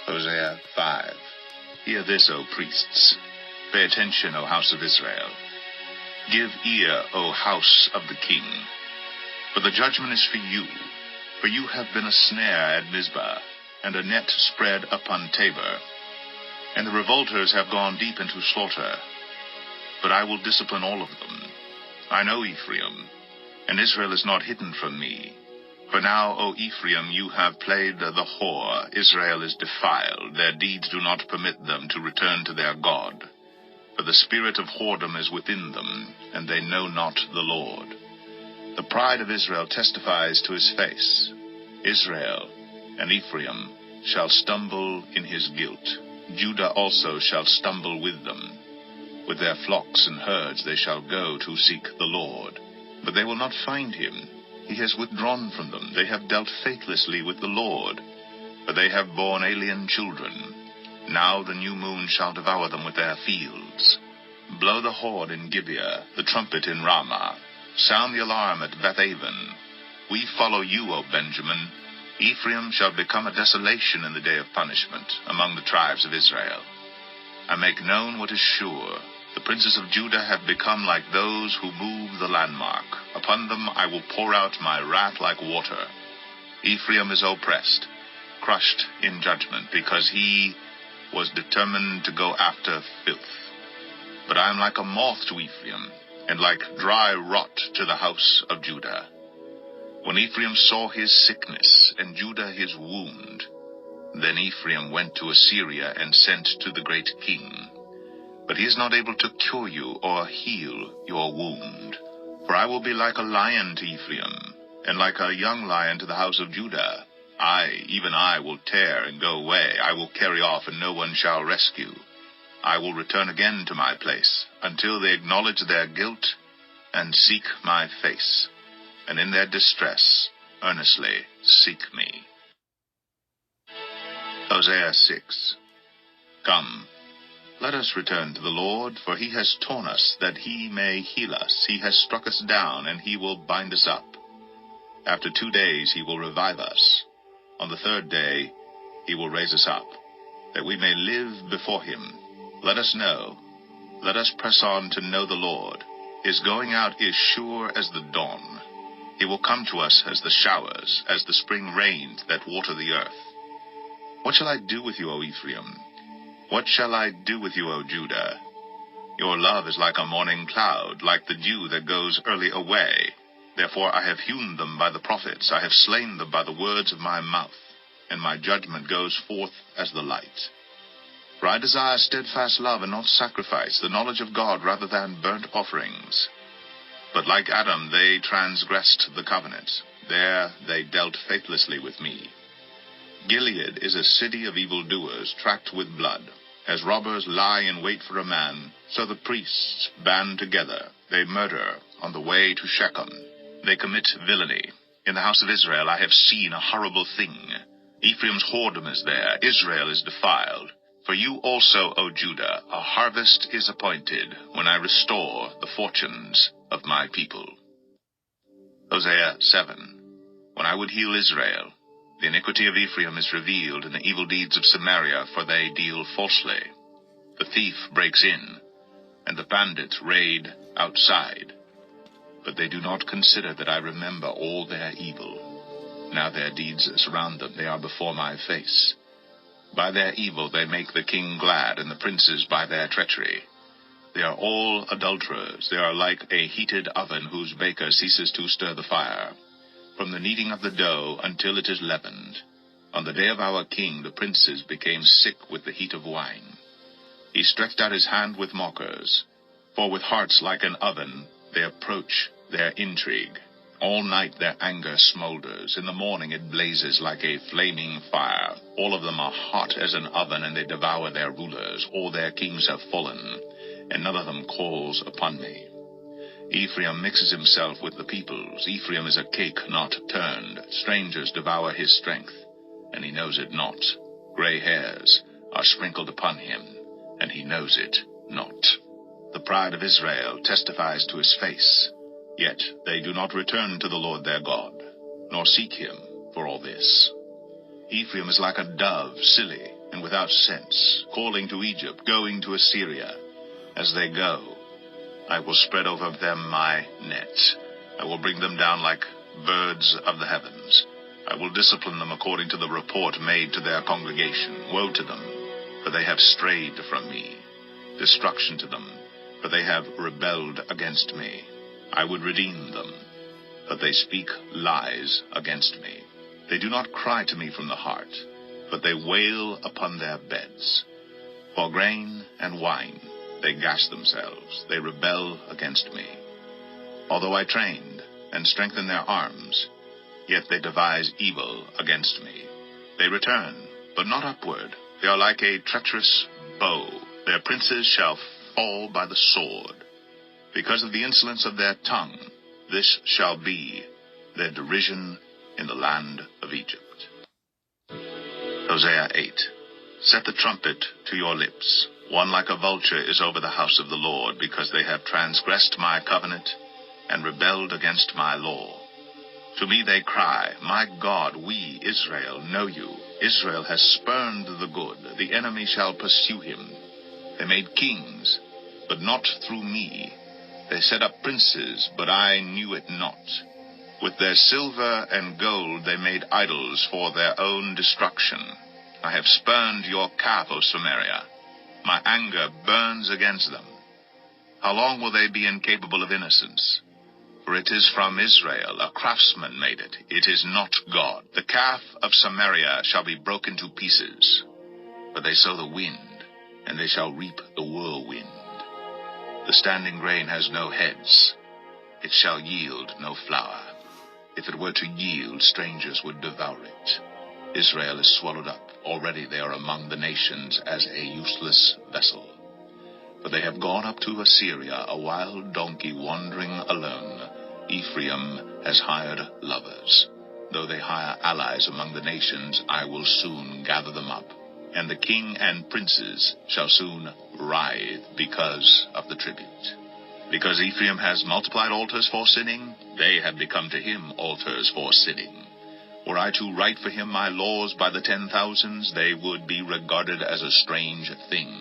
Hosea 5. Hear this, O priests. Pay attention, O house of Israel. Give ear, O house of the king. For the judgment is for you have been a snare at Mizpah, and a net spread upon Tabor. And the revolters have gone deep into slaughter. But I will discipline all of them. I know Ephraim, and Israel is not hidden from me. For now, O Ephraim, you have played the whore. Israel is defiled. Their deeds do not permit them to return to their God. For the spirit of whoredom is within them, and they know not the Lord. The pride of Israel testifies to his face. Israel and Ephraim shall stumble in his guilt. Judah also shall stumble with them. With their flocks and herds they shall go to seek the Lord. But they will not find him. He has withdrawn from them. They have dealt faithlessly with the Lord. For they have borne alien children. Now the new moon shall devour them with their fields. Blow the horn in Gibeah, the trumpet in Ramah. Sound the alarm at Bethaven. We follow you, O Benjamin. Ephraim shall become a desolation in the day of punishment among the tribes of Israel. I make known what is sure. The princes of Judah have become like those who move the landmark. Upon them I will pour out my wrath like water. Ephraim is oppressed, crushed in judgment, because he was determined to go after filth. But I am like a moth to Ephraim, and like dry rot to the house of Judah. When Ephraim saw his sickness, and Judah his wound, then Ephraim went to Assyria and sent to the great king. But he is not able to cure you or heal your wound. For I will be like a lion to Ephraim, and like a young lion to the house of Judah. Even I, will tear and go away. I will carry off, and no one shall rescue. I will return again to my place, until they acknowledge their guilt and seek my face, and in their distress earnestly seek me. Hosea 6. Come, let us return to the Lord, for he has torn us, that he may heal us. He has struck us down, and he will bind us up. After 2 days he will revive us. On the 3rd day he will raise us up, that we may live before him. Let us know. Let us press on to know the Lord. His going out is sure as the dawn. He will come to us as the showers, as the spring rains that water the earth. What shall I do with you, O Ephraim? What shall I do with you, O Judah? Your love is like a morning cloud, like the dew that goes early away. Therefore I have hewn them by the prophets. I have slain them by the words of my mouth, and my judgment goes forth as the light. For I desire steadfast love and not sacrifice, the knowledge of God rather than burnt offerings. But like Adam they transgressed the covenant. There they dealt faithlessly with me. Gilead is a city of evildoers, tracked with blood. As robbers lie in wait for a man, so the priests band together. They murder on the way to Shechem. They commit villainy. In the house of Israel I have seen a horrible thing. Ephraim's whoredom is there. Israel is defiled. For you also, O Judah, a harvest is appointed, when I restore the fortunes of my people. Hosea 7. When I would heal Israel, the iniquity of Ephraim is revealed, and the evil deeds of Samaria, for they deal falsely. The thief breaks in, and the bandit raid outside. But they do not consider that I remember all their evil. Now their deeds surround them, they are before my face. By their evil they make the king glad, and the princes by their treachery. They are all adulterers. They are like a heated oven whose baker ceases to stir the fire, from the kneading of the dough until it is leavened. On the day of our king the princes became sick with the heat of wine. He stretched out his hand with mockers, for with hearts like an oven they approach their intrigue. All night their anger smolders. In the morning it blazes like a flaming fire. All of them are hot as an oven, and they devour their rulers. All their kings have fallen, and none of them calls upon me. Ephraim mixes himself with the peoples. Ephraim is a cake not turned. Strangers devour his strength, and he knows it not. Gray hairs are sprinkled upon him, and he knows it not. The pride of Israel testifies to his face. Yet they do not return to the Lord their God, nor seek him for all this. Ephraim is like a dove, silly, and without sense, calling to Egypt, going to Assyria. As they go, I will spread over them my net. I will bring them down like birds of the heavens. I will discipline them according to the report made to their congregation. Woe to them, for they have strayed from me. Destruction to them, for they have rebelled against me. I would redeem them, but they speak lies against me. They do not cry to me from the heart, but they wail upon their beds. For grain and wine they gash themselves. They rebel against me. Although I trained and strengthened their arms, yet they devise evil against me. They return, but not upward. They are like a treacherous bow. Their princes shall fall by the sword. Because of the insolence of their tongue, this shall be their derision in the land of Egypt. Hosea 8. Set the trumpet to your lips. One like a vulture is over the house of the Lord, because they have transgressed my covenant and rebelled against my law. To me they cry, My God, we, Israel, know you. Israel has spurned the good. The enemy shall pursue him. They made kings, but not through me. They set up princes, but I knew it not. With their silver and gold they made idols for their own destruction. I have spurned your calf, O Samaria. My anger burns against them. How long will they be incapable of innocence? For it is from Israel, a craftsman made it. It is not God. The calf of Samaria shall be broken to pieces. For they sow the wind, and they shall reap the whirlwind. The standing grain has no heads. It shall yield no flour. If it were to yield, strangers would devour it. Israel is swallowed up. Already they are among the nations as a useless vessel. For they have gone up to Assyria, a wild donkey wandering alone. Ephraim has hired lovers. Though they hire allies among the nations, I will soon gather them up. And the king and princes shall soon writhe because of the tribute. Because Ephraim has multiplied altars for sinning, they have become to him altars for sinning. Were I to write for him my laws by the 10,000s, they would be regarded as a strange thing.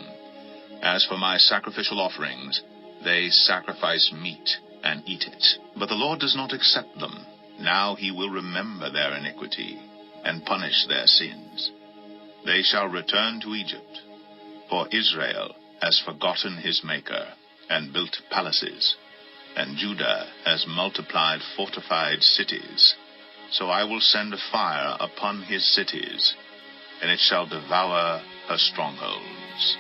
As for my sacrificial offerings, they sacrifice meat and eat it. But the Lord does not accept them. Now he will remember their iniquity and punish their sins. They shall return to Egypt, for Israel has forgotten his Maker and built palaces, and Judah has multiplied fortified cities. So I will send a fire upon his cities, and it shall devour her strongholds.